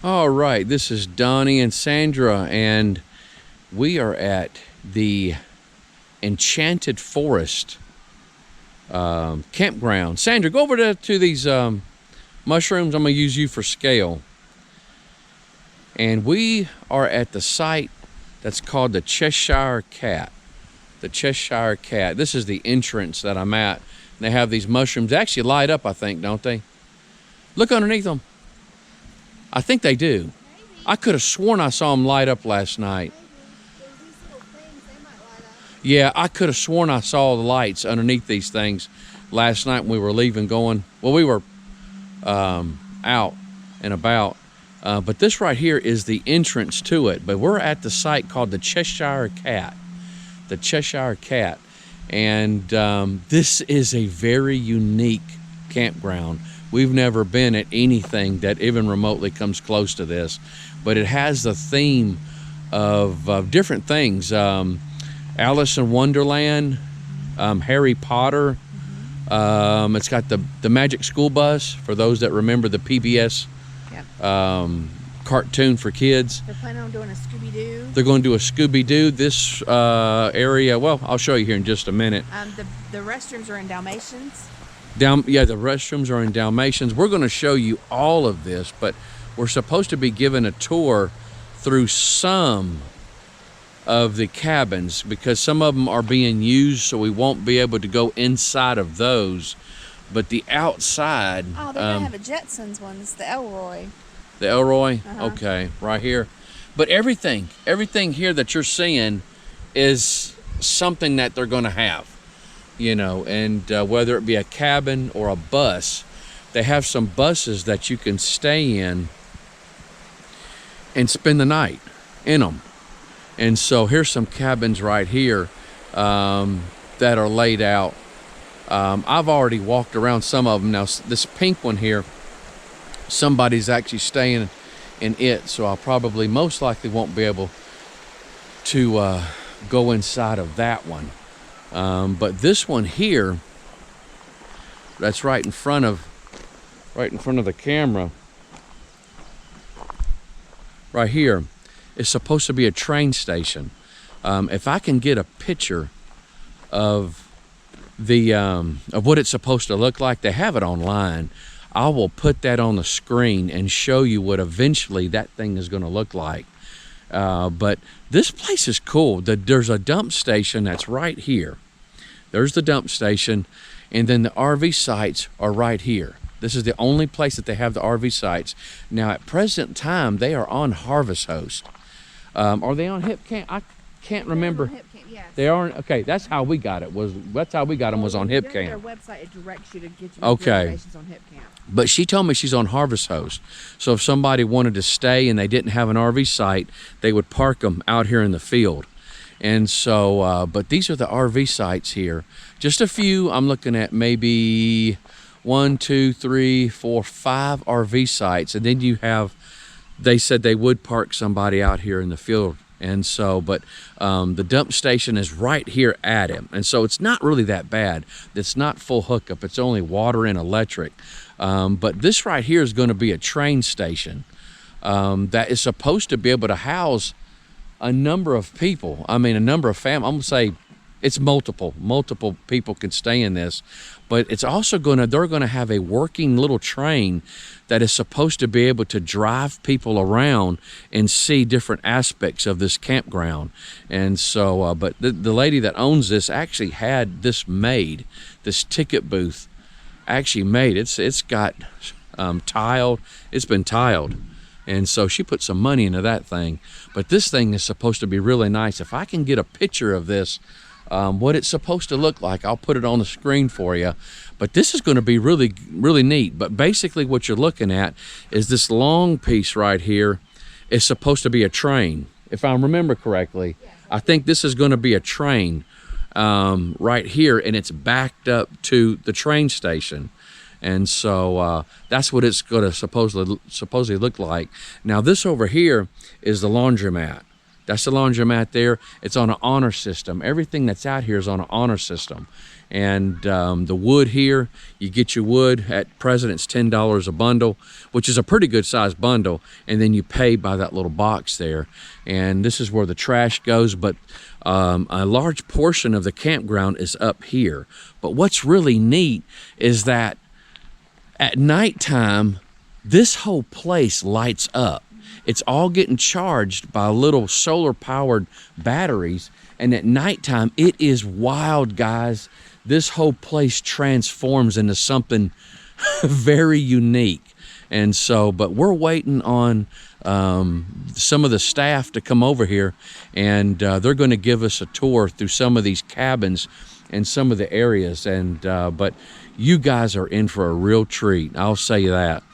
All right, this is Donnie and Sandra, and we are at the Enchanted Forest campground. Sandra, go over to these mushrooms. I'm going to use you for scale. And we are at the site that's called the Cheshire Cat. The Cheshire Cat. This is the entrance that I'm at. They have these mushrooms. They actually light up, I think, don't they? Look underneath them. I think they do. Maybe. I could have sworn I saw them light up last night. Maybe. There's these little things, they might light up. Yeah, I could have sworn I saw the lights underneath these things last night when we were leaving going. Well, we were out and about. But this right here is the entrance to it. But we're at the site called the Cheshire Cat. The Cheshire Cat. And this is a very unique campground. We've never been at anything that even remotely comes close to this. But it has the theme of different things. Alice in Wonderland, Harry Potter. It's got the Magic School Bus, for those that remember the PBS cartoon for kids. They're planning on doing a Scooby-Doo. They're going to do a Scooby-Doo. This area, well, I'll show you here in just a minute. The restrooms are in Dalmatians. The restrooms are in Dalmatians. We're going to show you all of this, but we're supposed to be given a tour through some of the cabins because some of them are being used, so we won't be able to go inside of those. But the outside... Oh, they're going to have a Jetsons one. It's the Elroy. The Elroy? Uh-huh. Okay, right here. But everything here that you're seeing is something that they're going to have. You know, and whether it be a cabin or a bus, they have some buses that you can stay in and spend the night in them. And so here's some cabins right here that are laid out. I've already walked around some of them. Now, this pink one here, somebody's actually staying in it, so I'll probably most likely won't be able to go inside of that one. But this one here, that's right in front of the camera, right here, is supposed to be a train station. If I can get a picture of of what it's supposed to look like, they have it online. I will put that on the screen and show you what eventually that thing is going to look like. But this place is cool. There's a dump station that's right here. There's the dump station, and then the RV sites are right here. This is the only place that they have the RV sites. Now, at present time, they are on Harvest Host. Are they on Hip Camp? I can't remember. Hip Camp, yes. They are. Okay, that's how we got it. That's how we got them, was on Hip Camp. Their website, it directs you to get you Okay. reservations on Hip Camp. But she told me she's on Harvest Host. So if somebody wanted to stay and they didn't have an RV site, they would park them out here in the field. And so, but these are the RV sites here. Just a few. I'm looking at maybe 1, 2, 3, 4, 5 RV sites. And then you have, they said they would park somebody out here in the field. And so, but the dump station is right here at him. And so it's not really that bad. It's not full hookup. It's only water and electric. But this right here is going to be a train station that is supposed to be able to house a number of people. I mean, a number of families. I'm going to say it's multiple people can stay in this, but it's also they're going to have a working little train that is supposed to be able to drive people around and see different aspects of this campground. And so, but the lady that owns this actually had this made, this ticket booth actually made. It's got tiled. It's been tiled. And so she put some money into that thing. But this thing is supposed to be really nice. If I can get a picture of this, what it's supposed to look like, I'll put it on the screen for you. But this is going to be really, really neat. But basically what you're looking at is this long piece right here is supposed to be a train. If I remember correctly, I think this is going to be a train right here, and it's backed up to the train station. And so that's what it's going to supposedly look like. Now this over here is the laundromat. That's the laundromat there. It's on an honor system. Everything that's out here is on an honor system. And the wood here, you get your wood at present, it's $10 a bundle, which is a pretty good sized bundle. And then you pay by that little box there. And this is where the trash goes. But a large portion of the campground is up here. But what's really neat is that at nighttime, this whole place lights up. It's all getting charged by little solar-powered batteries. And at nighttime, it is wild, guys. This whole place transforms into something very unique. And so, but we're waiting on some of the staff to come over here, and they're going to give us a tour through some of these cabins and some of the areas. And but you guys are in for a real treat. I'll say that.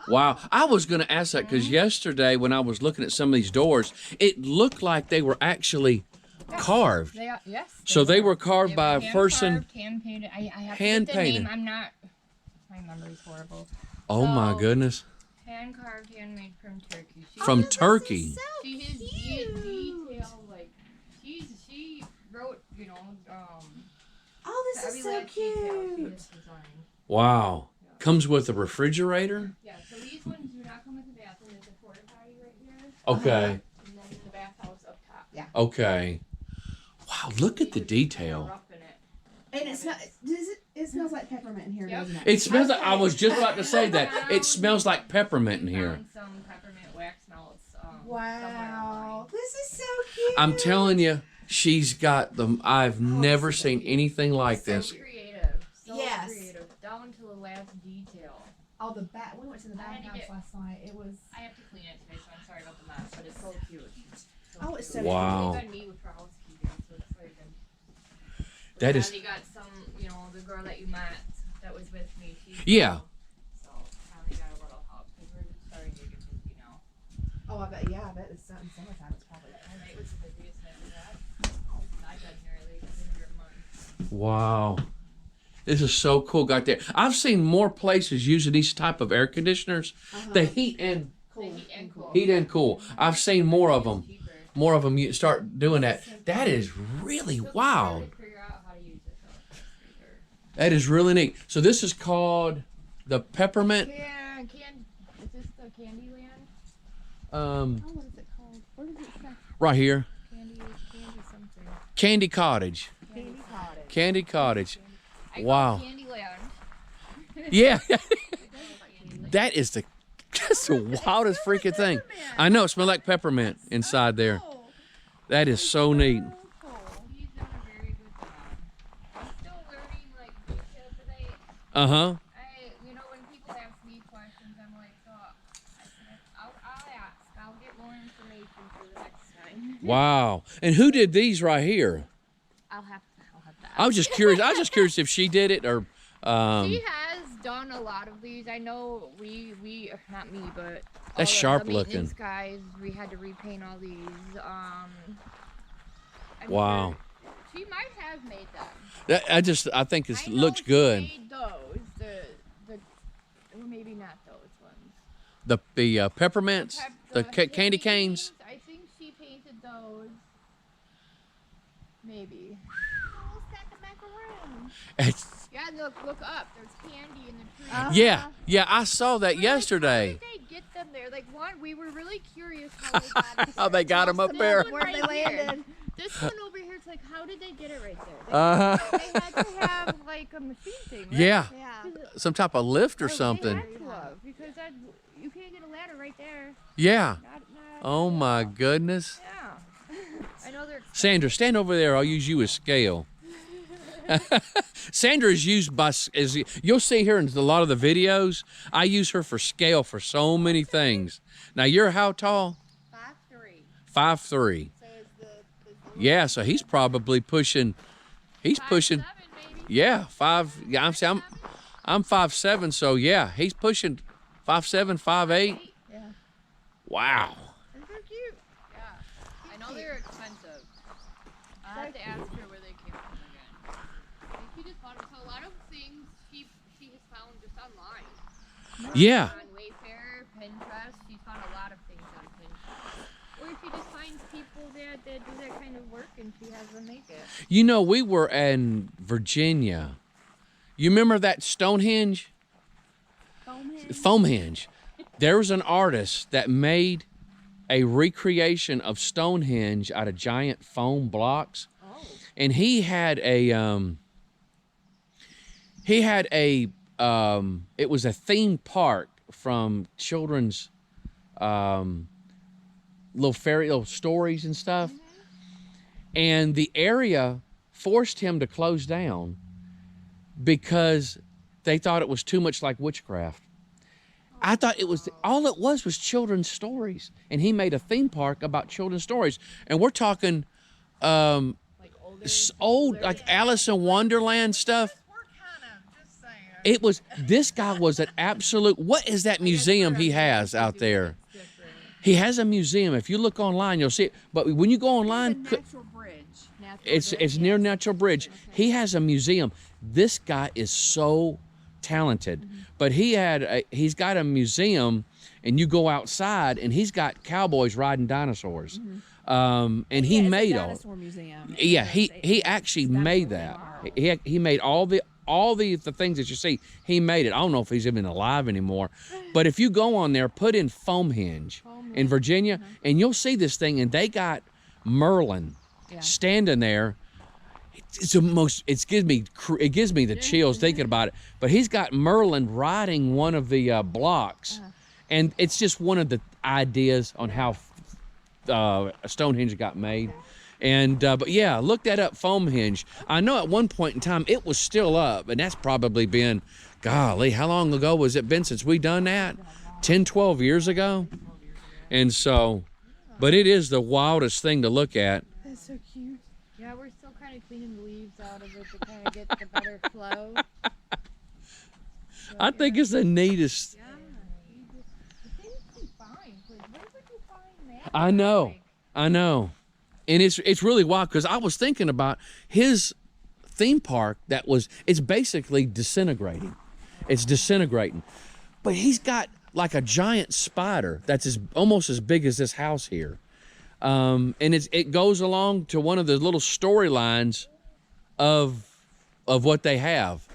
Wow, I was going to ask that because yesterday when I was looking at some of these doors, it looked like they were actually carved. They are, yes. So they were carved by a person. Hand painted. I have Hand to get the painted. name. I'm not. My memory's horrible. Oh my So, goodness. Hand carved, handmade from Turkey. From Turkey. She has detail like she wrote, you know, Oh, this every is so last detail she cute. has designed. Wow. Comes with a refrigerator? Yeah, so these ones do not come with a bathroom. There's a porta potty right here. Okay. And then the bathhouse up top. Yeah. Okay. Wow, look at the detail. Rough in it. And it's not. It smells like peppermint in here, Yep. doesn't it? It smells like, I was just about to say that. It smells like peppermint in We here. found some peppermint wax melts. Wow, this is so cute. I'm telling you, she's got them. I've never seen anything like this. So creative. So Yes. creative. Down to the last detail. Oh, the back. We went to the I had to bathhouse get- last night. It was. I have to clean it today, so I'm sorry about the mess, but it's so cute. Oh, it's so Wow. Even me with for housekeeping, so it's very good. That is, And you got some, you know, the girl that you met that was with me. She's yeah. So finally got a little help because we're just starting to get busy now. Oh, I bet. Yeah, I bet it's in summertime. It's probably. Tonight was the busiest night we've had. I got nearly 100 months. Wow. This is so cool. Got there. I've seen more places using these type of air conditioners. The heat and Cool. Heat and cool. heat and cool. I've seen more of them. Cheaper. More of them you start doing that. That is really Still wow. trying to figure out how to use it though. It's That is really neat. So this is called the peppermint. Yeah, is this the Candyland? Oh, what is it called? Where does it say? Right here. Candy something. Candy Cottage. Candy Cottage. Candy Cottage. I Wow. call it Candyland. Yeah. That is that's the wildest freaking thing. I know, it smells like peppermint inside there. That is so neat. He's done a very good job. I'm still learning like detail today. Uh-huh. You know, when people ask me questions, I'm like, I'll ask. I'll get more information for the next time. Wow. And who did these right here? I'll have to ask. I was just curious if she did it or She has done a lot of these. I know we not me, but That's all sharp the maintenance looking. guys, we had to repaint all these. I'm Wow. sure she might have made them. I think it I know looks she good. Made those, or maybe not those ones. The peppermints, the candy canes. I think she painted those. Maybe. Oh, stack of macaroons. It's- Yeah, look up. There's candy in the tree. yeah, I saw that yesterday. How did they get them there? Like, one, we were really curious how they got How they got them up there. Where they landed. This one over here, it's like, how did they get it right there? Uh-huh. They had to have, like, a machine thing, right? Yeah, Yeah. some type of lift or They something. had to have, because you can't get a ladder right there. Yeah. Not, Oh my goodness. Yeah. I know they're expensive. Sandra, stand over there. I'll use you as scale. Sandra is used as you'll see her in a lot of the videos. I use her for scale for so many things. Now you're how tall? 5'3". 5'3". So is the Yeah, so he's probably pushing. He's pushing. 5'7", maybe. Yeah, 5. Yeah, I'm 5'7", so yeah, he's pushing 5'7", 5'8". Yeah. Wow. They're cute. Yeah. I know they're expensive. I have to ask her where they came from again. I think she just bought them. So a lot of things she has found just online. Yeah. On Wayfair, Pinterest. She's found a lot of things on Pinterest. Or people that do that kind of work, and she has them make it. You know, we were in Virginia. You remember that Stonehenge? Foamhenge. There was an artist that made a recreation of Stonehenge out of giant foam blocks. Oh. And he had a it was a theme park from children's little stories and stuff. And the area forced him to close down because they thought it was too much like witchcraft. I thought it was all it was children's stories, and he made a theme park about children's stories. And we're talking Like older. old, like Alice in Wonderland stuff. We're kind of just saying. It was, this guy was an absolute, what is that museum he has out there? He has a museum. If you look online, you'll see it. But when you go online, Natural Bridge. it's near Natural Bridge. He has a museum. This guy is so talented. But he's got a museum, and you go outside, and he's got cowboys riding dinosaurs. And he made all. Dinosaur museum. Yeah, he actually made that. He made all the things that you see. He made it. I don't know if he's even alive anymore. But if you go on there, put in Foamhenge in Virginia, and you'll see this thing. And they got Merlin standing there. It gives me the chills thinking about it. But he's got Merlin riding one of the blocks, and it's just one of the ideas on how Stonehenge got made. And but yeah, look that up, Foamhenge. I know at one point in time it was still up, and that's probably been, golly, how long ago was it been since we done that? 10, 12 years ago. And so, but it is the wildest thing to look at. That's so cute. Yeah, we're still kind of cleaning the leaves out of it to kind of get the better flow. I think it's the neatest. Yeah. The things you find, 'cause where would you find that? I know. And it's really wild, because I was thinking about his theme park it's basically disintegrating. It's disintegrating. But he's got like a giant spider that's almost as big as this house here. And it goes along to one of the little storylines of what they have.